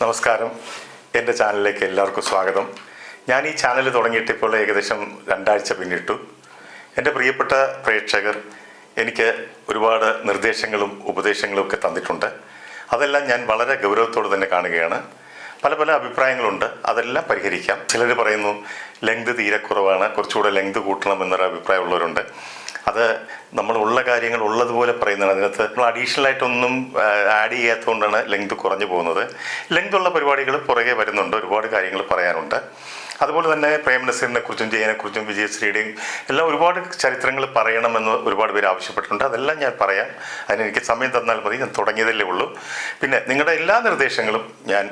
നമസ്കാരം, എൻ്റെ ചാനലിലേക്ക് എല്ലാവർക്കും സ്വാഗതം. ഞാൻ ഈ ചാനൽ തുടങ്ങിയിട്ട് ഇപ്പോൾ ഏകദേശം 2 ആഴ്ച പിന്നിട്ടു. എൻ്റെ പ്രിയപ്പെട്ട പ്രേക്ഷകർ എനിക്ക് ഒരുപാട് നിർദ്ദേശങ്ങളും ഉപദേശങ്ങളും ഒക്കെ തന്നിട്ടുണ്ട്. അതെല്ലാം ഞാൻ വളരെ ഗൗരവത്തോടെ തന്നെ കാണുകയാണ്. പല പല അഭിപ്രായങ്ങളുണ്ട്, അതെല്ലാം പരിഹരിക്കാം. ചിലർ പറയുന്നു ലെങ്ത് തീരെ കുറവാണ്, കുറച്ചുകൂടെ ലെങ്ത് കൂട്ടണം എന്നൊരു അഭിപ്രായമുള്ളവരുണ്ട്. അത് നമ്മളുള്ള കാര്യങ്ങൾ ഉള്ളതുപോലെ പറയുന്നതാണ്. അതിനകത്ത് നമ്മൾ അഡീഷണലായിട്ടൊന്നും ആഡ് ചെയ്യാത്തതുകൊണ്ടാണ് ലെങ്ത് കുറഞ്ഞു പോകുന്നത്. ലെങ്തുള്ള പരിപാടികൾ പുറകെ വരുന്നുണ്ട്, ഒരുപാട് കാര്യങ്ങൾ പറയാനുണ്ട്. അതുപോലെ തന്നെ പ്രേം നസീറിനെ കുറിച്ചും ജയനെക്കുറിച്ചും വിജയശ്രീയുടെയും എല്ലാം ഒരുപാട് ചരിത്രങ്ങൾ പറയണമെന്ന് ഒരുപാട് പേര് ആവശ്യപ്പെട്ടിട്ടുണ്ട്. അതെല്ലാം ഞാൻ പറയാം. അതിനെനിക്ക് സമയം തന്നാൽ മതി, ഞാൻ തുടങ്ങിയതല്ലേ ഉള്ളൂ. പിന്നെ നിങ്ങളുടെ എല്ലാ നിർദ്ദേശങ്ങളും ഞാൻ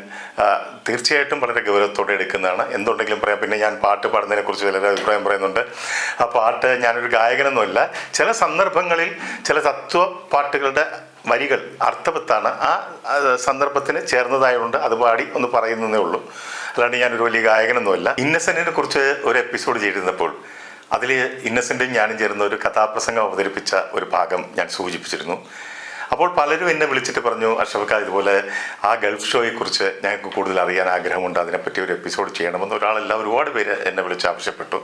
തീർച്ചയായിട്ടും വളരെ ഗൗരവത്തോടെ എടുക്കുന്നതാണ്. എന്തുണ്ടെങ്കിലും പറയാം. പിന്നെ ഞാൻ പാട്ട് പാടുന്നതിനെക്കുറിച്ച് ചിലർ അഭിപ്രായം പറയുന്നുണ്ട്. ആ പാട്ട് ഞാനൊരു ഗായകനൊന്നുമല്ല. ചില സന്ദർഭങ്ങളിൽ ചില തത്വ പാട്ടുകളുടെ വരികൾ അർത്ഥവത്താണ്, ആ സന്ദർഭത്തിന് ചേർന്നതായതുകൊണ്ട് അത് പാടി ഒന്ന് പറയുന്നതേ ഉള്ളൂ. അല്ലാണ്ട് ഞാനൊരു വലിയ ഗായകനൊന്നുമല്ല. ഇന്നസെന്റിനെ കുറിച്ച് ഒരു എപ്പിസോഡ് ചെയ്തിരുന്നപ്പോൾ അതിൽ ഇന്നസെന്റും ഞാനും ചേർന്ന ഒരു കഥാപ്രസംഗം അവതരിപ്പിച്ച ഒരു ഭാഗം ഞാൻ സൂചിപ്പിച്ചിരുന്നു. അപ്പോൾ പലരും എന്നെ വിളിച്ചിട്ട് പറഞ്ഞു, അഷ്റഫ് ഇതുപോലെ ആ ഗൾഫ് ഷോയെക്കുറിച്ച് ഞങ്ങൾക്ക് കൂടുതൽ അറിയാൻ ആഗ്രഹമുണ്ട്, അതിനെപ്പറ്റി ഒരു എപ്പിസോഡ് ചെയ്യണമെന്ന് ഒരുപാട് പേര് എന്നെ വിളിച്ച് ആവശ്യപ്പെട്ടു.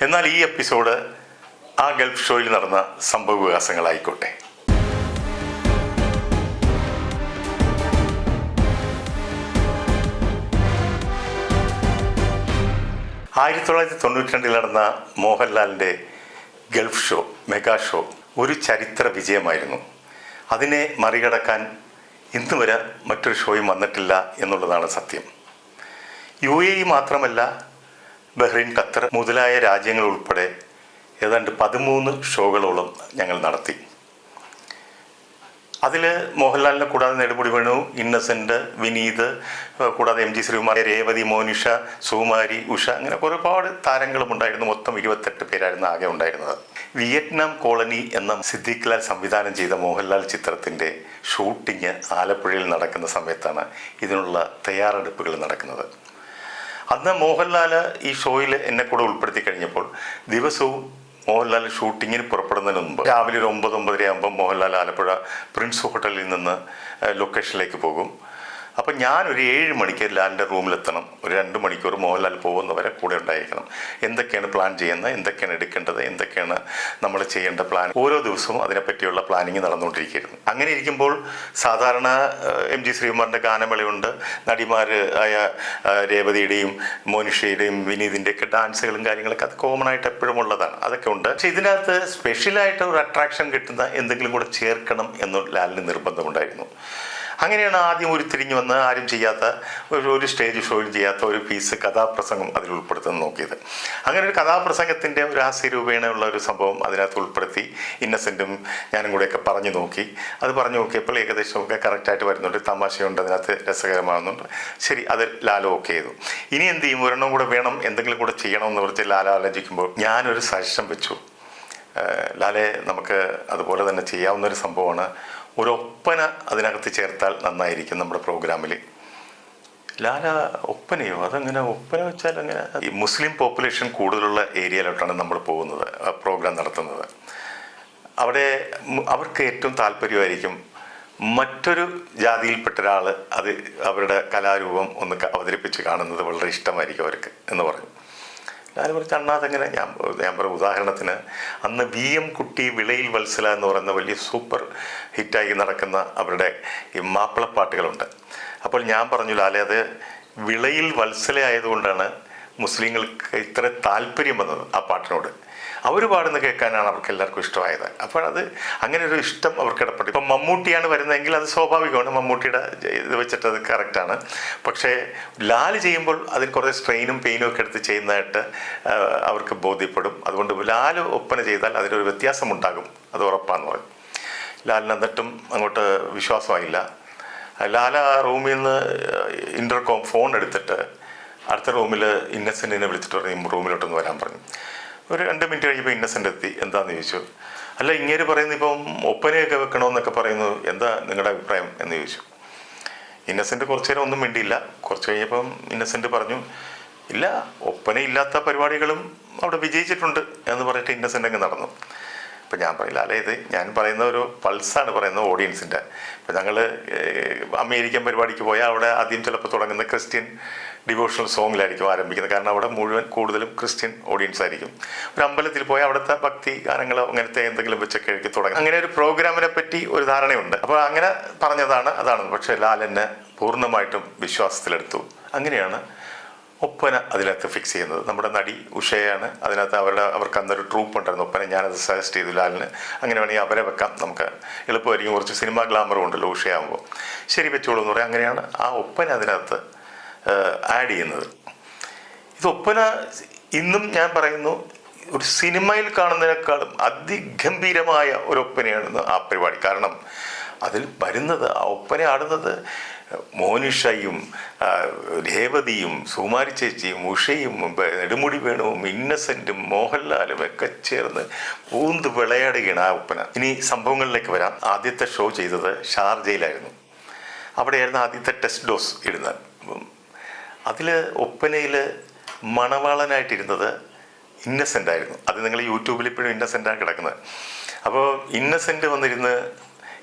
എന്നാൽ ഈ എപ്പിസോഡ് ആ ഗൾഫ് ഷോയിൽ നടന്ന സംഭവ വികാസങ്ങളായിക്കോട്ടെ. 1992 നടന്ന മോഹൻലാലിൻ്റെ ഗൾഫ് ഷോ, മെഗാ ഷോ ഒരു ചരിത്ര വിജയമായിരുന്നു. അതിനെ മറികടക്കാൻ ഇന്ന് വരെ മറ്റൊരു ഷോയും വന്നിട്ടില്ല എന്നുള്ളതാണ് സത്യം. UAE മാത്രമല്ല, ബഹ്റൈൻ, ഖത്തർ മുതലായ രാജ്യങ്ങൾ ഉൾപ്പെടെ ഏതാണ്ട് 13 ഷോകളോളം ഞങ്ങൾ നടത്തി. അതിൽ മോഹൻലാലിനെ കൂടാതെ നെടുമുടി വേണു, ഇന്നസെൻ്റ്, വിനീത്, കൂടാതെ MG ശ്രീകുമാർ, രേവതി, മോനിഷ, സുകുമാരി, ഉഷ, അങ്ങനെ ഒരുപാട് താരങ്ങളും ഉണ്ടായിരുന്നു. മൊത്തം 28 പേരായിരുന്നു ആകെ ഉണ്ടായിരുന്നത്. വിയറ്റ്നാം കോളനി എന്ന സിദ്ദീഖ് ലാൽ സംവിധാനം ചെയ്ത മോഹൻലാൽ ചിത്രത്തിൻ്റെ ഷൂട്ടിങ് ആലപ്പുഴയിൽ നടക്കുന്ന സമയത്താണ് ഇതിനുള്ള തയ്യാറെടുപ്പുകൾ നടക്കുന്നത്. അന്ന് മോഹൻലാൽ ഈ ഷോയിൽ എന്നെ കൂടെ ഉൾപ്പെടുത്തി കഴിഞ്ഞപ്പോൾ ദിവസവും മോഹൻലാൽ ഷൂട്ടിങ്ങിന് പുറപ്പെടുന്നതിന് മുമ്പ് രാവിലെ ഒരു 9-9:30 ആകുമ്പോൾ മോഹൻലാൽ ആലപ്പുഴ പ്രിൻസ് ഹോട്ടലിൽ നിന്ന് ലൊക്കേഷനിലേക്ക് പോകും. അപ്പം ഞാനൊരു 7 മണിക്ക് ലാലിൻ്റെ റൂമിലെത്തണം. ഒരു 2 മണിക്കൂർ മോഹൻലാൽ പോകുന്നവരെ കൂടെ ഉണ്ടായിരിക്കണം. എന്തൊക്കെയാണ് പ്ലാൻ ചെയ്യുന്നത്, എന്തൊക്കെയാണ് എടുക്കേണ്ടത്, എന്തൊക്കെയാണ് നമ്മൾ ചെയ്യേണ്ട പ്ലാൻ, ഓരോ ദിവസവും അതിനെപ്പറ്റിയുള്ള പ്ലാനിങ് നടന്നുകൊണ്ടിരിക്കുകയായിരുന്നു. അങ്ങനെ ഇരിക്കുമ്പോൾ സാധാരണ MG ശ്രീകുമാറിൻ്റെ ഗാനമേളയുണ്ട്, നടിമാർ ആയ രേവതിയുടെയും മോനിഷയുടെയും വിനീതിൻ്റെയൊക്കെ ഡാൻസുകളും കാര്യങ്ങളൊക്കെ അത് കോമൺ ആയിട്ട് എപ്പോഴും ഉള്ളതാണ്, അതൊക്കെ ഉണ്ട്. പക്ഷേ ഇതിനകത്ത് സ്പെഷ്യലായിട്ട് ഒരു അട്രാക്ഷൻ കിട്ടുന്ന എന്തെങ്കിലും കൂടെ ചേർക്കണം എന്ന് ലാലിന് നിർബന്ധമുണ്ടായിരുന്നു. അങ്ങനെയാണ് ആദ്യം ഉരുത്തിരിഞ്ഞ് വന്ന് ആരും ചെയ്യാത്ത ഒരു സ്റ്റേജ് ഷോയിൽ ചെയ്യാത്ത ഒരു പീസ് കഥാപ്രസംഗം അതിൽ ഉൾപ്പെടുത്താൻ നോക്കിയത്. അങ്ങനെ ഒരു കഥാപ്രസംഗത്തിൻ്റെ ഒരു ഹാസ്യരൂപേണയുള്ള ഒരു സംഭവം അതിനകത്ത് ഉൾപ്പെടുത്തി ഇന്നസെൻറ്റും ഞാനും കൂടെയൊക്കെ പറഞ്ഞു നോക്കി. അത് പറഞ്ഞു നോക്കിയപ്പോൾ ഏകദേശമൊക്കെ കറക്റ്റായിട്ട് വരുന്നുണ്ട്, തമാശയുണ്ട്, അതിനകത്ത് രസകരമാകുന്നുണ്ട്. ശരി, അത് ലാലോ ഓക്കെ ചെയ്തു. ഇനി എന്ത് ചെയ്യും, ഒരെണ്ണം കൂടെ വേണം, എന്തെങ്കിലും കൂടെ ചെയ്യണമെന്ന് പറഞ്ഞ് ലാലോ ആലോചിക്കുമ്പോൾ ഞാനൊരു സജഷൻ വെച്ചു. ലാലെ, നമുക്ക് അതുപോലെ തന്നെ ചെയ്യാവുന്നൊരു സംഭവമാണ്, ഒരു ഒപ്പന അതിനകത്ത് ചേർത്താൽ നന്നായിരിക്കും നമ്മുടെ പ്രോഗ്രാമിൽ. ലാല, ഒപ്പനയോ? അതങ്ങനെ ഒപ്പന വെച്ചാൽ അങ്ങനെ ഈ മുസ്ലിം പോപ്പുലേഷൻ കൂടുതലുള്ള ഏരിയയിലോട്ടാണ് നമ്മൾ പോകുന്നത്, പ്രോഗ്രാം നടത്തുന്നത്. അവിടെ അവർക്ക് ഏറ്റവും താല്പര്യമായിരിക്കും മറ്റൊരു ജാതിയിൽപ്പെട്ട ഒരാൾ അത് അവരുടെ കലാരൂപം ഒന്ന് അവതരിപ്പിച്ച് കാണുന്നത് വളരെ ഇഷ്ടമായിരിക്കും അവർക്ക് എന്ന് പറഞ്ഞു. ഞാൻ പറഞ്ഞു, അണ്ണാതെങ്ങനെ? ഞാൻ പറഞ്ഞു, ഉദാഹരണത്തിന് അന്ന് VM കുട്ടി, വിളയിൽ വത്സല എന്ന് പറയുന്ന വലിയ സൂപ്പർ ഹിറ്റായി നടക്കുന്ന അവരുടെ ഈ മാപ്പിളപ്പാട്ടുകളുണ്ട്. അപ്പോൾ ഞാൻ പറഞ്ഞു, ലാലെ, അത് വിളയിൽ വത്സല ആയതുകൊണ്ടാണ് മുസ്ലിങ്ങൾക്ക് ഇത്ര താല്പര്യം വന്നത് ആ പാട്ടിനോട്. അവർ പാടുന്ന കേൾക്കാനാണ് അവർക്ക് എല്ലാവർക്കും ഇഷ്ടമായത്. അപ്പോൾ അത് അങ്ങനെ ഒരു ഇഷ്ടം അവർക്ക് ഇടപെട്ടു. ഇപ്പം മമ്മൂട്ടിയാണ് വരുന്നതെങ്കിൽ അത് സ്വാഭാവികമാണ്, മമ്മൂട്ടിയുടെ ഇത് വെച്ചിട്ട് അത് കറക്റ്റാണ്. പക്ഷേ ലാൽ ചെയ്യുമ്പോൾ അതിന് കുറേ സ്ട്രെയിനും പെയിനും ഒക്കെ എടുത്ത് ചെയ്യുന്നതായിട്ട് അവർക്ക് ബോധ്യപ്പെടും. അതുകൊണ്ട് ലാൽ ഒപ്പന ചെയ്താൽ അതിനൊരു വ്യത്യാസമുണ്ടാകും, അത് ഉറപ്പാന്ന് പറയും. ലാലിന് എന്നിട്ടും അങ്ങോട്ട് വിശ്വാസമായില്ല. ലാൽ ആ റൂമിൽ നിന്ന് ഇൻ്റർകോം ഫോൺ എടുത്തിട്ട് അടുത്ത റൂമിൽ ഇന്നസെൻറ്റിനെ വിളിച്ചിട്ട് പറഞ്ഞു, റൂമിലോട്ടൊന്ന് വരാൻ പറഞ്ഞു. ഒരു 2 മിനിറ്റ് കഴിയുമ്പോൾ ഇന്നസെൻ്റ് എത്തി. എന്താണെന്ന് ചോദിച്ചു. അല്ല, ഇങ്ങേര് പറയുന്നു ഇപ്പം ഒപ്പനയൊക്കെ വെക്കണമെന്നൊക്കെ പറയുന്നു, എന്താ നിങ്ങളുടെ അഭിപ്രായം എന്ന് ചോദിച്ചു. ഇന്നസെൻ്റ് കുറച്ച് നേരം ഒന്നും മിണ്ടിയില്ല. കുറച്ച് കഴിഞ്ഞപ്പം ഇന്നസെൻ്റ് പറഞ്ഞു, ഇല്ല, ഒപ്പനയില്ലാത്ത പരിപാടികളും അവിടെ വിജയിച്ചിട്ടുണ്ട് എന്ന് പറഞ്ഞിട്ട് ഇന്നസെൻ്റ് അങ്ങ് നടന്നു. അപ്പം ഞാൻ പറയില്ല, അല്ലെ ഇത് ഞാൻ പറയുന്ന ഒരു പൾസാണ് പറയുന്നത് ഓഡിയൻസിൻ്റെ. ഇപ്പം ഞങ്ങൾ അമേരിക്കൻ പരിപാടിക്ക് പോയാൽ അവിടെ ആദ്യം ചിലപ്പോൾ തുടങ്ങുന്ന ക്രിസ്ത്യൻ ഡിവോഷണൽ സോങ്ങിലായിരിക്കും ആരംഭിക്കുന്നത്. കാരണം അവിടെ മുഴുവൻ കൂടുതലും ക്രിസ്ത്യൻ ഓഡിയൻസ് ആയിരിക്കും. ഒരു അമ്പലത്തിൽ പോയാൽ അവിടുത്തെ ഭക്തി ഗാനങ്ങളോ അങ്ങനത്തെ എന്തെങ്കിലും വെച്ചൊക്കെ ആയിരിക്കും തുടങ്ങും. അങ്ങനെ ഒരു പ്രോഗ്രാമിനെ പറ്റി ഒരു ധാരണയുണ്ട്. അപ്പോൾ അങ്ങനെ പറഞ്ഞതാണ് അതാണ്. പക്ഷേ ലാൽ എന്നെ പൂർണ്ണമായിട്ടും വിശ്വാസത്തിലെടുത്തു. അങ്ങനെയാണ് ഒപ്പന അതിനകത്ത് ഫിക്സ് ചെയ്യുന്നത്. നമ്മുടെ നടി ഉഷയാണ് അതിനകത്ത്. അവർക്ക് അന്നൊരു ട്രൂപ്പ് ഉണ്ടായിരുന്നു ഒപ്പന. ഞാനത് സജസ്റ്റ് ചെയ്തു ലാലിന്, അങ്ങനെ വേണമെങ്കിൽ അവരെ വെക്കാം, നമുക്ക് എളുപ്പമായിരിക്കും, കുറച്ച് സിനിമാ ഗ്ലാമറും ഉണ്ടല്ലോ ഉഷയാകുമ്പോൾ, ശരി വെച്ചോളൂ എന്ന് പറയും. അങ്ങനെയാണ് ആ ഒപ്പന അതിനകത്ത് ആഡ് ചെയ്യുന്നത്. ഇത് ഒപ്പന ഇന്നും ഞാൻ പറയുന്നു ഒരു സിനിമയിൽ കാണുന്നതിനേക്കാളും അതിഗംഭീരമായ ഒരു ഒപ്പനയാണ് ആ പരിപാടി. കാരണം അതിൽ വരുന്നത്, ആ ഒപ്പന ആടുന്നത് മോനിഷയും രേവതിയും സുകുമാരി ചേച്ചിയും ഉഷയും നെടുമുടി വേണുവും ഇന്നസെൻറ്റും മോഹൻലാലും ഒക്കെ ചേർന്ന് പൂന്ത് വിളയാടുകയാണ് ആ ഒപ്പന. ഇനി സംഭവങ്ങളിലേക്ക് വരാം. ആദ്യത്തെ ഷോ ചെയ്തത് ഷാർജയിലായിരുന്നു. അവിടെയായിരുന്നു ആദ്യത്തെ ടെസ്റ്റ് ഡോസ് ഇടുന്നത്. അതിൽ ഒപ്പനയിൽ മണവാളനായിട്ടിരുന്നത് ഇന്നസെൻ്റ് ആയിരുന്നു. അത് നിങ്ങൾ യൂട്യൂബിൽ ഇപ്പോഴും ഇന്നസെൻ്റാണ് കിടക്കുന്നത്. അപ്പോൾ ഇന്നസെൻ്റ് വന്നിരുന്ന്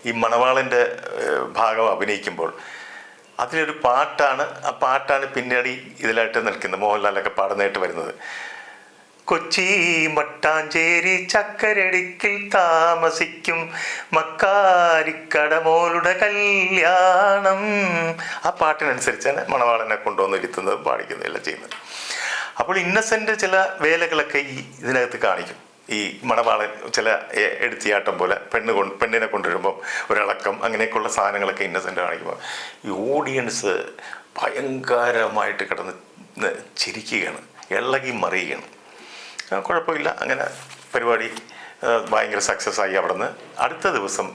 ഈ മണവാളൻ്റെ ഭാഗം അഭിനയിക്കുമ്പോൾ അതിലൊരു പാട്ടാണ്, ആ പാട്ടാണ് പിന്നീട് ഇതിലായിട്ട് നിൽക്കുന്നത്, മോഹൻലാലൊക്കെ പാടുന്നതായിട്ട് വരുന്നത്. കൊച്ചി മട്ടാഞ്ചേരി ചക്കരടിക്കിൽ താമസിക്കും മക്കാരിക്കടമോളുടെ കല്യാണം. ആ പാട്ടിനനുസരിച്ചാണ് മണവാളനെ കൊണ്ടുവന്നിരുത്തുന്നതും പാടിക്കുന്നതെല്ലാം ചെയ്യുന്നത്. അപ്പോൾ ഇന്നസെൻ്റ് ചില വേലകളൊക്കെ ഈ ഇതിനകത്ത് കാണിക്കും. ഈ മണവാളൻ ചില എടുത്തിയാട്ടം പോലെ പെണ്ണിനെ കൊണ്ടുവരുമ്പം ഒരിളക്കം, അങ്ങനെയൊക്കെയുള്ള സാധനങ്ങളൊക്കെ ഇന്നസെൻ്റ് കാണിക്കുമ്പോൾ ഈ ഓഡിയൻസ് ഭയങ്കരമായിട്ട് കിടന്ന് ചിരിക്കുകയാണ്, ഇളകി മറിയുകയാണ്. കുഴപ്പമില്ല, അങ്ങനെ പരിപാടി ഭയങ്കര സക്സസ് ആയി. അവിടെ നിന്ന് അടുത്ത ദിവസം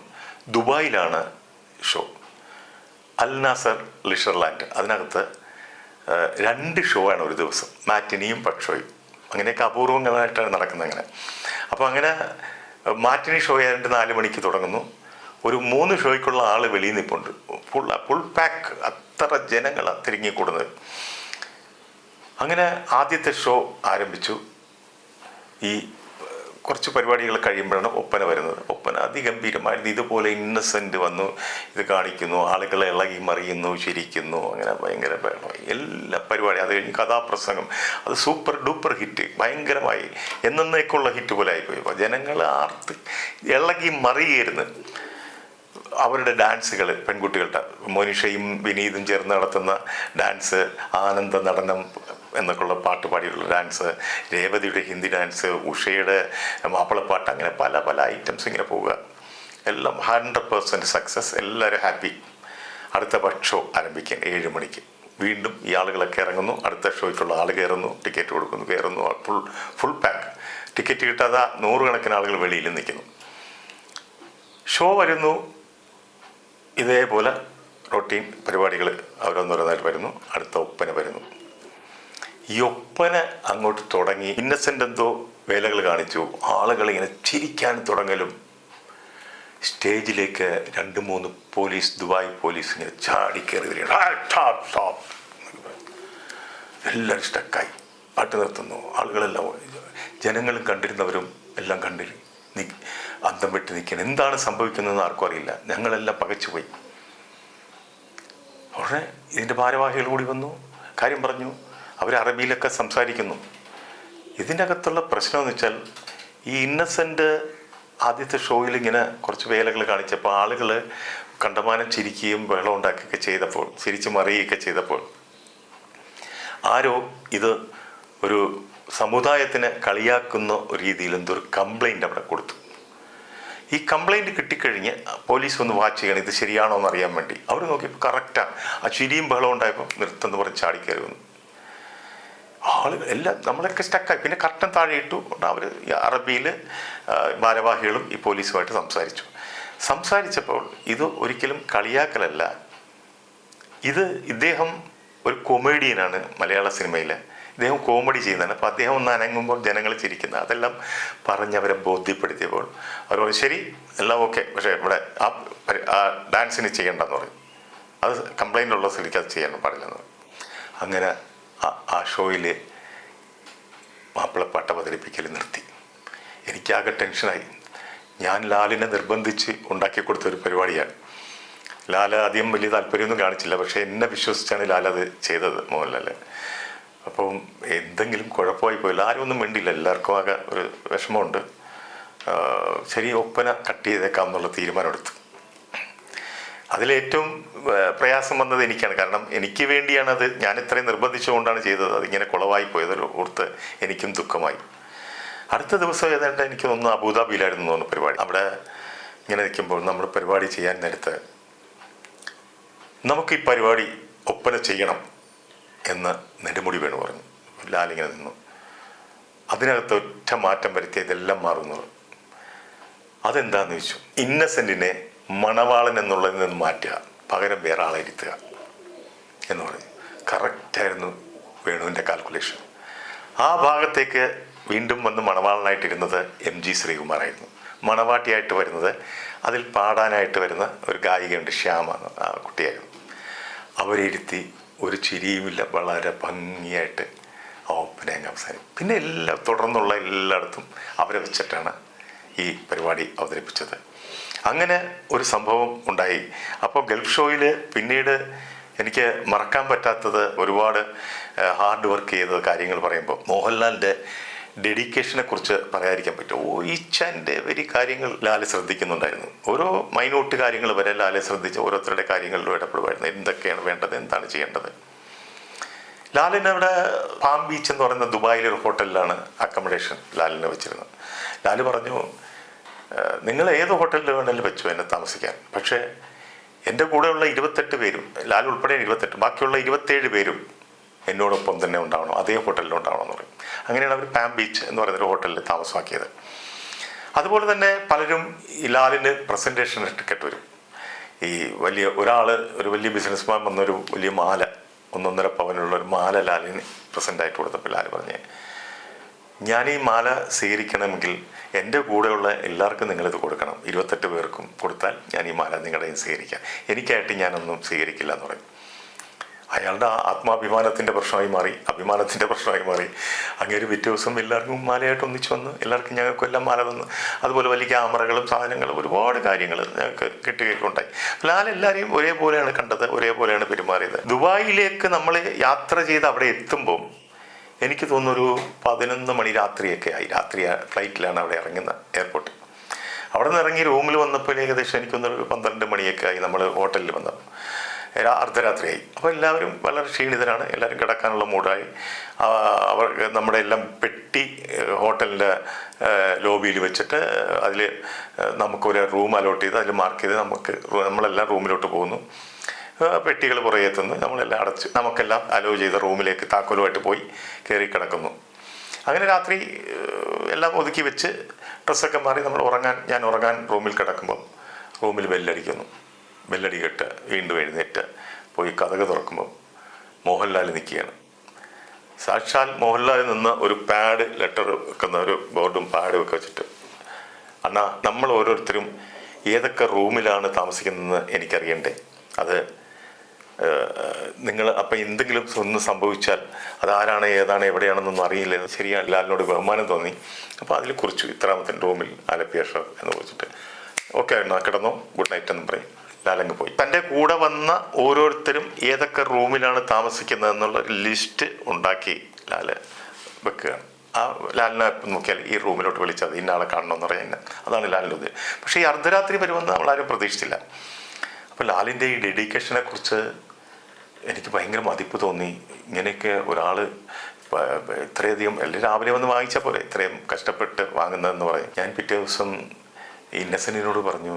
ദുബായിലാണ് ഷോ, അൽ നാസർ ലിഷർലാൻഡ്. അതിനകത്ത് 2 ഷോ ആണ് ഒരു ദിവസം, മാറ്റിനിയും പക്ഷോയും. അങ്ങനെയൊക്കെ അപൂർവങ്ങളായിട്ടാണ് നടക്കുന്നത് അങ്ങനെ. അപ്പോൾ അങ്ങനെ മാറ്റിനി ഷോ 4 മണിക്ക് തുടങ്ങുന്നു. ഒരു 3 ഷോയ്ക്കുള്ള ആൾ വെളിയിൽ നിൽപ്പുണ്ട്, ഫുൾ പാക്ക്, അത്ര ജനങ്ങൾ തിരിങ്ങിക്കൂടുന്നത്. അങ്ങനെ ആദ്യത്തെ ഷോ ആരംഭിച്ചു. ഈ കുറച്ച് പരിപാടികൾ കഴിയുമ്പോഴാണ് ഒപ്പന വരുന്നത്. ഒപ്പന അതിഗംഭീരമായിരുന്നു. ഇതുപോലെ ഇന്നസെൻ്റ് വന്നു, ഇത് കാണിക്കുന്നു, ആളുകളെ ഇളകി മറിയുന്നു, ചിരിക്കുന്നു, അങ്ങനെ ഭയങ്കര എല്ലാ പരിപാടി. അത് കഴിഞ്ഞ് കഥാപ്രസംഗം, അത് സൂപ്പർ ഡൂപ്പർ ഹിറ്റ്, ഭയങ്കരമായി എന്നേക്കുള്ള ഹിറ്റ് പോലെ ആയിപ്പോയി. അപ്പോൾ ജനങ്ങൾ ആർത്ത് ഇളകി മറിയായിരുന്നു. അവരുടെ ഡാൻസുകൾ, പെൺകുട്ടികളുടെ മോനിഷയും വിനീതും ചേർന്ന് നടത്തുന്ന ഡാൻസ്, ആനന്ദ നടനം എന്നൊക്കെയുള്ള പാട്ട് പാടിയുള്ള ഡാൻസ്, രേവതിയുടെ ഹിന്ദി ഡാൻസ്, ഉഷയുടെ മാപ്പിളപ്പാട്ട്, അങ്ങനെ പല പല ഐറ്റംസ് ഇങ്ങനെ പോവുക. എല്ലാം 100% സക്സസ്, എല്ലാവരും ഹാപ്പി. അടുത്ത ഷോ ആരംഭിക്കാൻ 7 മണിക്ക് വീണ്ടും ഈ ആളുകളൊക്കെ ഇറങ്ങുന്നു. അടുത്ത ഷോയ്ക്കുള്ള ആൾ കയറുന്നു, ടിക്കറ്റ് കൊടുക്കുന്നു, കയറുന്നു, ഫുൾ പാക്ക്. ടിക്കറ്റ് കിട്ടാതെ 100 കണക്കിന് ആളുകൾ വെളിയിൽ നിൽക്കുന്നു. ഷോ വരുന്നു, ഇതേപോലെ റൊട്ടീൻ പരിപാടികൾ ഓരോന്നോരോന്നായിട്ട് വരുന്നു. അടുത്ത ഒപ്പന വരുന്നു. ഈ ഒപ്പന അങ്ങോട്ട് തുടങ്ങി. ഇന്നസെൻ്റ് എന്തോ വേലകൾ കാണിച്ചു, ആളുകൾ ഇങ്ങനെ ചിരിക്കാൻ തുടങ്ങലും സ്റ്റേജിലേക്ക് 2-3 പോലീസ്, ദുബായ് പോലീസ് ഇങ്ങനെ ചാടിക്കയറി വരികയാണ്. എല്ലാവരും സ്റ്റക്കായി, പാട്ട് നിർത്തുന്നു. ആളുകളെല്ലാം, ജനങ്ങളും കണ്ടിരുന്നവരും എല്ലാം അന്തം വിട്ട് നിൽക്കണം. എന്താണ് സംഭവിക്കുന്നതെന്ന് ആർക്കും അറിയില്ല. ഞങ്ങളെല്ലാം പകച്ചുപോയി. ഉടനെ ഇതിൻ്റെ ഭാരവാഹികൾ കൂടി വന്നു, കാര്യം പറഞ്ഞു. അവർ അറബിയിലൊക്കെ സംസാരിക്കുന്നു. ഇതിൻ്റെ അകത്തുള്ള പ്രശ്നമെന്ന് വെച്ചാൽ, ഈ ഇന്നസെൻ്റ് ആദ്യത്തെ ഷോയിൽ ഇങ്ങനെ കുറച്ച് വേലകൾ കാണിച്ചപ്പോൾ ആളുകൾ കണ്ടമാനം ചിരിക്കുകയും ബഹളം ഉണ്ടാക്കുകയൊക്കെ ചെയ്തപ്പോൾ, ചിരിച്ച് മറിയുകയൊക്കെ ചെയ്തപ്പോൾ, ആരോ ഇത് ഒരു സമുദായത്തിനെ കളിയാക്കുന്ന ഒരു രീതിയിൽ എന്തൊരു കംപ്ലൈൻറ്റ് അവിടെ കൊടുത്തു. ഈ കംപ്ലൈൻറ്റ് കിട്ടിക്കഴിഞ്ഞ് പോലീസ് ഒന്ന് വാച്ച് ചെയ്യണം, ഇത് ശരിയാണോ എന്ന് അറിയാൻ വേണ്ടി. അവർ നോക്കിയപ്പോൾ കറക്റ്റാണ്. ആ ചിരിയും ബഹളം ഉണ്ടായപ്പോൾ നിർത്തുമെന്ന് പറഞ്ഞ് ചാടിക്കയറി വന്നു. ആളുകൾ എല്ലാം നമ്മളൊക്കെ സ്റ്റക്കായി. പിന്നെ കർട്ടൻ താഴെ ഇട്ടു. അവർ അറബിയിൽ ഭാരവാഹികളും ഈ പോലീസുമായിട്ട് സംസാരിച്ചപ്പോൾ ഇത് ഒരിക്കലും കളിയാക്കലല്ല, ഇദ്ദേഹം ഒരു കൊമേഡിയനാണ് മലയാള സിനിമയിൽ. ഇദ്ദേഹം കോമഡി ചെയ്യുന്നതാണ്. അപ്പോൾ അദ്ദേഹം ഒന്ന് അനങ്ങുമ്പോൾ ജനങ്ങൾ ചിരിക്കുന്നത്, അതെല്ലാം പറഞ്ഞവരെ ബോധ്യപ്പെടുത്തിയപ്പോൾ അവർ പറഞ്ഞു ശരി എല്ലാം ഓക്കെ, പക്ഷേ ഇവിടെ ആ ഡാൻസിന് ചെയ്യേണ്ടെന്ന് പറയും. അത് കംപ്ലൈൻ്റ് ഉള്ള സ്ഥിതിക്ക് അത് ചെയ്യാൻ പാടില്ലെന്ന് പറയും. അങ്ങനെ ആ ഷോയിൽ മാപ്പിളപ്പാട്ട് അവതരിപ്പിക്കൽ നിർത്തി. എനിക്കാകെ ടെൻഷനായി. ഞാൻ ലാലിനെ നിർബന്ധിച്ച് ഉണ്ടാക്കി കൊടുത്തൊരു പരിപാടിയാണ്. ലാൽ ആദ്യം വലിയ താല്പര്യമൊന്നും കാണിച്ചില്ല, പക്ഷേ എന്നെ വിശ്വസിച്ചാണ് ലാൽ അത് ചെയ്തത്, മോഹൻലാൽ. അപ്പം എന്തെങ്കിലും കുഴപ്പമായി പോയില്ല, ആരും ഒന്നും വേണ്ടിയില്ല, എല്ലാവർക്കും ആകെ ഒരു വിഷമമുണ്ട്. ശരി, ഒപ്പന കട്ട് ചെയ്തേക്കാം എന്നുള്ള തീരുമാനമെടുത്തു. അതിലേറ്റവും പ്രയാസം വന്നത് എനിക്കാണ്. കാരണം എനിക്ക് വേണ്ടിയാണത്, ഞാൻ ഇത്രയും നിർബന്ധിച്ചുകൊണ്ടാണ് ചെയ്തത്. അതിങ്ങനെ കുളവായി പോയതൊരു ഓർത്ത് എനിക്കും ദുഃഖമായി. അടുത്ത ദിവസം ഏതാണ്ട് എനിക്ക് തോന്നുന്നു അബുദാബിയിലായിരുന്നു തോന്നുന്നു പരിപാടി. അവിടെ ഇങ്ങനെ നിൽക്കുമ്പോൾ നമ്മൾ പരിപാടി ചെയ്യാൻ നേരത്ത് നമുക്ക് ഈ പരിപാടി ഒപ്പന ചെയ്യണം എന്ന് നെടുമുടി വേണു പറഞ്ഞു. ലാലിങ്ങനെ നിന്നു. അതിനകത്ത് ഒറ്റ മാറ്റം വരുത്തിയ ഇതെല്ലാം മാറുന്നത്. അതെന്താണെന്ന് ചോദിച്ചു. ഇന്നസെൻറ്റിനെ മണവാളൻ എന്നുള്ളതിൽ നിന്ന് മാറ്റുക, പകരം വേറെ ആളെ ഇരുത്തുക എന്ന് പറഞ്ഞു. കറക്റ്റായിരുന്നു വേണുവിൻ്റെ കാൽക്കുലേഷൻ. ആ ഭാഗത്തേക്ക് വീണ്ടും വന്ന് മണവാളനായിട്ടിരുന്നത് MG ശ്രീകുമാറായിരുന്നു. മണവാട്ടിയായിട്ട് വരുന്നത്, അതിൽ പാടാനായിട്ട് വരുന്ന ഒരു ഗായികയുണ്ട്, ശ്യാമ, ആ കുട്ടിയായിരുന്നു. അവരിരുത്തി ഒരു ചിരിയുമില്ല, വളരെ ഭംഗിയായിട്ട് ആ ഒപ്പനയങ്ങ് അവസാനം. പിന്നെ തുടർന്നുള്ള എല്ലായിടത്തും അവരെ വെച്ചിട്ടാണ് ഈ പരിപാടി അവതരിപ്പിച്ചത്. അങ്ങനെ ഒരു സംഭവം ഉണ്ടായി. അപ്പോൾ ഗൾഫ് ഷോയിൽ പിന്നീട് എനിക്ക് മറക്കാൻ പറ്റാത്തത്, ഒരുപാട് ഹാർഡ് വർക്ക് ചെയ്ത കാര്യങ്ങൾ പറയുമ്പോൾ മോഹൻലാലിൻ്റെ ഡെഡിക്കേഷനെ കുറിച്ച് പറയാതിരിക്കാൻ പറ്റുമോ? ഈച്ച് ആൻഡ് എവരി കാര്യങ്ങൾ ലാൽ ശ്രദ്ധിക്കുന്നുണ്ടായിരുന്നു. ഓരോ മൈന്യൂട്ട് കാര്യങ്ങൾ വരെ ലാലെ ശ്രദ്ധിച്ച് ഓരോരുത്തരുടെ കാര്യങ്ങളിലും ഇടപെടുമായിരുന്നു. എന്തൊക്കെയാണ് വേണ്ടത്, എന്താണ് ചെയ്യേണ്ടത്. ലാലിന് അവിടെ പാം ബീച്ച് എന്ന് പറയുന്ന ദുബായിലൊരു ഹോട്ടലിലാണ് അക്കോമഡേഷൻ ലാലിനെ വെച്ചിരുന്നത്. ലാല് പറഞ്ഞു, നിങ്ങൾ ഏത് ഹോട്ടലിൽ വേണമെങ്കിലും വെച്ചു എന്നെ താമസിക്കാൻ, പക്ഷേ എൻ്റെ കൂടെയുള്ള 28 പേരും, ലാൽ ഉൾപ്പെടെ 28, ബാക്കിയുള്ള 27 പേരും എന്നോടൊപ്പം തന്നെ ഉണ്ടാവണം, അതേ ഹോട്ടലിൽ ഉണ്ടാവണം എന്ന് പറയും. അങ്ങനെയാണ് അവർ പാം ബീച്ച് എന്ന് പറയുന്നൊരു ഹോട്ടലിൽ താമസമാക്കിയത്. അതുപോലെ തന്നെ പലരും ഈ ലാലിന് പ്രസൻറ്റേഷൻ ടിക്കറ്റ് വരും. ഈ വലിയ ഒരു വലിയ ബിസിനസ്മാൻ വന്നൊരു വലിയ മാല, 1.5 പവനുള്ള ഒരു മാല ലാലിന് പ്രസൻ്റായിട്ട് കൊടുത്തപ്പോൾ ലാൽ പറഞ്ഞ്, ഞാൻ ഈ മാല സ്വീകരിക്കണമെങ്കിൽ എൻ്റെ കൂടെയുള്ള എല്ലാവർക്കും നിങ്ങളിത് കൊടുക്കണം, 28 പേർക്കും കൊടുത്താൽ ഞാൻ ഈ മാല നിങ്ങളുടെയും സ്വീകരിക്കാം, എനിക്കായിട്ട് ഞാനൊന്നും സ്വീകരിക്കില്ല എന്ന് പറയും. അയാളുടെ ആത്മാഭിമാനത്തിൻ്റെ പ്രശ്നമായി മാറി, അഭിമാനത്തിൻ്റെ പ്രശ്നമായി മാറി. അങ്ങേര് പിറ്റേ ദിവസം എല്ലാവർക്കും മാലയായിട്ട് ഒന്നിച്ച് വന്ന് എല്ലാവർക്കും ഞങ്ങൾക്കും എല്ലാം മാല തന്നു. അതുപോലെ വലിയ ക്യാമറകളും സാധനങ്ങളും ഒരുപാട് കാര്യങ്ങൾ ഞങ്ങൾക്ക് കിട്ടുകയുണ്ടായി. ലാൽ എല്ലാവരെയും ഒരേപോലെയാണ് കണ്ടത്, ഒരേപോലെയാണ് പെരുമാറിയത്. ദുബായിലേക്ക് നമ്മൾ യാത്ര ചെയ്ത് അവിടെ എത്തുമ്പോൾ എനിക്ക് തോന്നുന്നൊരു 11 മണി രാത്രിയൊക്കെ ആയി. രാത്രി ഫ്ലൈറ്റിലാണ് അവിടെ ഇറങ്ങുന്ന എയർപോർട്ടിൽ. അവിടെ നിന്ന് ഇറങ്ങി റൂമിൽ വന്നപ്പോൾ ഏകദേശം എനിക്കൊന്നൊരു 12 മണിയൊക്കെ ആയി. നമ്മൾ ഹോട്ടലിൽ വന്നപ്പോൾ അർദ്ധരാത്രിയായി. അപ്പോൾ എല്ലാവരും വളരെ ക്ഷീണിതരാണ്, എല്ലാവരും കിടക്കാനുള്ള മൂഡായി. നമ്മുടെ എല്ലാം പെട്ടി ഹോട്ടലിൻ്റെ ലോബിയിൽ വെച്ചിട്ട് അതിൽ നമുക്കൊരു റൂം അലോട്ട് ചെയ്ത് അതിൽ മാർക്ക് ചെയ്ത് നമ്മളെല്ലാം റൂമിലോട്ട് പോകുന്നു. പെട്ടികൾ പുറകെ എത്തുന്നു, നമ്മളെല്ലാം അടച്ച് നമുക്കെല്ലാം അലോ ചെയ്ത റൂമിലേക്ക് താക്കോലുമായിട്ട് പോയി കയറി കിടക്കുന്നു. അങ്ങനെ രാത്രി എല്ലാം ഒതുക്കി വെച്ച് ഡ്രസ്സൊക്കെ മാറി ഞാൻ ഉറങ്ങാൻ റൂമിൽ കിടക്കുമ്പോൾ റൂമിൽ ബെല്ലടിക്കുന്നു. ബെല്ലടി കേട്ട് വീണ്ടും എഴുന്നേറ്റ് പോയി കതക് തുറക്കുമ്പോൾ മോഹൻലാൽ നിൽക്കുകയാണ്. സാക്ഷാൽ മോഹൻലാൽ നിന്ന് ഒരു പാഡ്, ലെറ്റർ വെക്കുന്ന ഒരു ബോർഡും പാഡും ഒക്കെ വെച്ചിട്ട്, അണ്ണാ നമ്മൾ ഓരോരുത്തരും ഏതൊക്കെ റൂമിലാണ് താമസിക്കുന്നതെന്ന് എനിക്കറിയണ്ടേ, അത് നിങ്ങൾ അപ്പം എന്തെങ്കിലും ഒന്ന് സംഭവിച്ചാൽ അതാരാണ് ഏതാണ് എവിടെയാണെന്നൊന്നും അറിയില്ല. ശരിയാണ്, ലാലിനോട് ബഹുമാനം തോന്നി. അപ്പോൾ അതിൽ കുറിച്ചു, ഇത്രാമത്തെ റൂമിൽ ആലപ്പിയ ഷോ എന്ന് കുറിച്ചിട്ട്, ഓക്കെ എന്നാ കിടന്നോ, ഗുഡ് നൈറ്റ് എന്ന് പറയും. ലാലങ്ങ് പോയി. തൻ്റെ കൂടെ വന്ന ഓരോരുത്തരും ഏതൊക്കെ റൂമിലാണ് താമസിക്കുന്നതെന്നുള്ള ലിസ്റ്റ് ഉണ്ടാക്കി ലാല് വെക്കുകയാണ്. ആ ലാലിനെ നോക്കിയാൽ ഈ റൂമിലോട്ട് വിളിച്ചത് ഇന്നയാളെ കാണണമെന്ന് പറയാൻ, അതാണ് ലാലിൻ്റെ ഉദ്ദേശം. പക്ഷേ ഈ അർദ്ധരാത്രി വരുമെന്ന് നമ്മളാരും പ്രതീക്ഷിച്ചില്ല. അപ്പോൾ ലാലിൻ്റെ ഈ ഡെഡിക്കേഷനെ കുറിച്ച് എനിക്ക് ഭയങ്കര മതിപ്പ് തോന്നി. ഇങ്ങനെയൊക്കെ ഒരാൾ ഇത്രയധികം രാവിലെ വന്ന് വാങ്ങിച്ചാൽ പോലെ ഇത്രയും കഷ്ടപ്പെട്ട് വാങ്ങുന്നതെന്ന് പറയും. ഞാൻ പിറ്റേ ദിവസം ഇന്നസെൻറ്റിനോട് പറഞ്ഞു,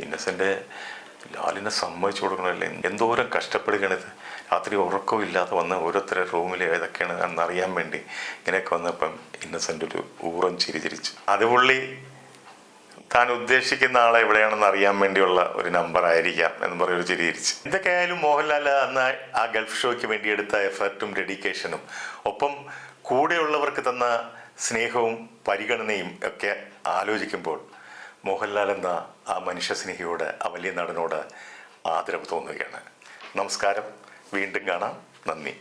ഇന്നസെൻ്റ് ലാലിനെ സമ്മതിച്ചു കൊടുക്കണമല്ലേ, എന്തോരം കഷ്ടപ്പെടുകയാണിത്, രാത്രി ഉറക്കവും ഇല്ലാതെ വന്ന് ഓരോരുത്തരുടെ റൂമിൽ ഏതൊക്കെയാണ് എന്നറിയാൻ വേണ്ടി ഇങ്ങനെയൊക്കെ വന്നപ്പം ഇന്നസെൻ്റ് ഒരു ഊറം ചിരിച്ചിരിച്ചു. അത് പുള്ളി താൻ ഉദ്ദേശിക്കുന്ന ആളെ എവിടെയാണെന്ന് അറിയാൻ വേണ്ടിയുള്ള ഒരു നമ്പർ ആയിരിക്കാം എന്ന് പറയൊരു ചിരിച്ചിരിച്ചു. എന്തൊക്കെയായാലും മോഹൻലാൽ അന്ന് ആ ഗൾഫ് ഷോയ്ക്ക് വേണ്ടി എടുത്ത എഫർട്ടും ഡെഡിക്കേഷനും ഒപ്പം കൂടെയുള്ളവർക്ക് തന്ന സ്നേഹവും പരിഗണനയും ഒക്കെ ആലോചിക്കുമ്പോൾ മോഹൻലാൽ എന്ന ആ മനുഷ്യസ്നേഹിയോട്, ആ വലിയ നടനോട് ആദരവ് തോന്നുകയാണ്. നമസ്കാരം, വീണ്ടും കാണാം. നന്ദി.